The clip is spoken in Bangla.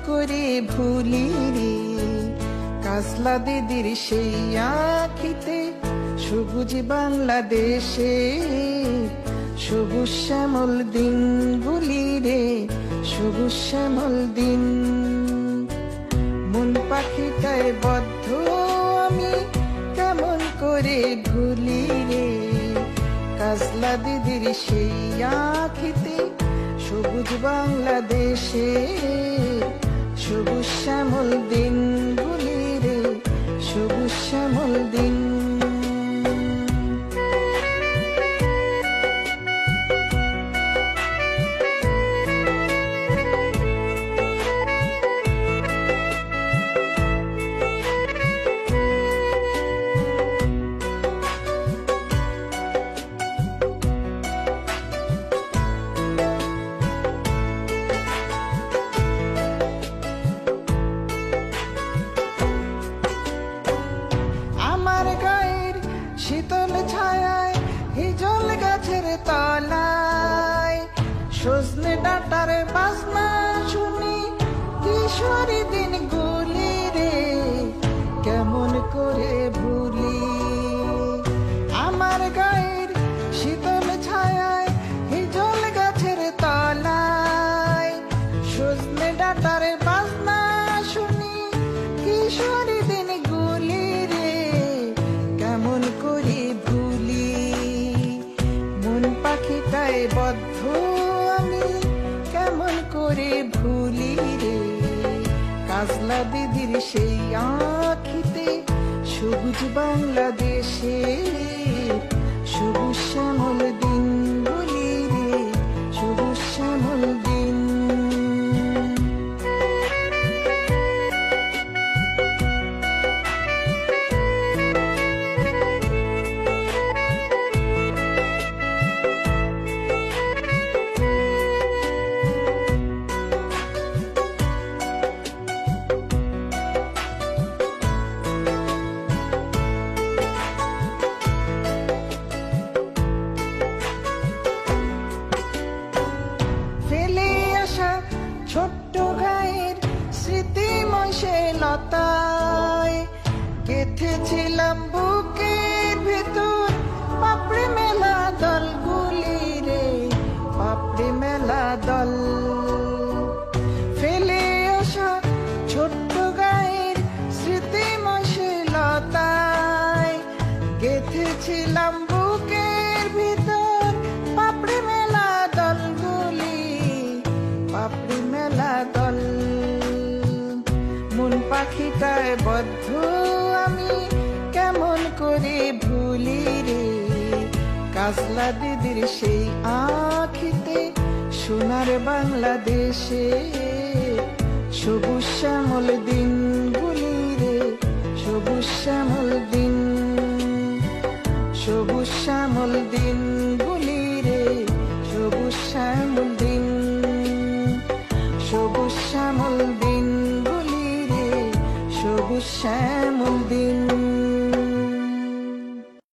করে ভুলি রে, কাজলা দিদির সেই আখিতে সবুজ বাংলাদেশে, সবুজ শ্যামল দিনগুলি রে, সবুজ শ্যামল দিন। মন পাখিটায় বদ্ধ আমি কেমন করে ভুলি রে, কাজলা দিদির সেই আখিতে সবুজ বাংলাদেশে, সবুজ শ্যামল দিনগুলি রে, সবুজ শ্যামল দিন। শীতল ছায়ায় হিজল গাছের তলায় সজনে ডাঁটার বাজনা শুনি, কিশোরী দিন গুলি রে কেমন করে ভুলি। আমার গায়ের শীতল ছায়ায় হিজল গাছের তলায় সজনে ডাঁটার বাজনা শুনি, কিশোরী দিন গুলি রে কেমন করে ভুলি। মন পাখিটায় বদ্ধ আমি কেমন করে ভুলি রে, কাজলা দিদির সেই আখিতে সবুজ বাংলাদেশে, সবুজ শ্যামল দিনগুলি রে, সবুজ শ্যামল দিন। ছোট্ট গায়ের স্মৃতিময় সে লতায় গেঁথেছিলাম বুকের ভেতর পাপড়ি মেলা দলগুলি রে, পাপড়ি মেলা দল। ফেলে আসা ছোট্ট গায়ের স্মৃতিময় সে লতায় গেঁথেছিলাম বুকের ভিতর পাপড়ি মেলা দলগুলি, পাপড়ি মেলা দল। মন পাখিটায় বদ্ধ আমি কেমন করে ভুলি রে, কাজলা দিদির সেই আখিতে সোনার বাংলাদেশে, সবুজ শ্যামল দিনগুলি রে, সবুজ শ্যামল দিন, সবুজ শ্যামল দিনগুলি রে, সবুজ শ্যামল দিন, সবুজ শ্যামল দিনগুলি রে, সবুজ শ্যামল দিন।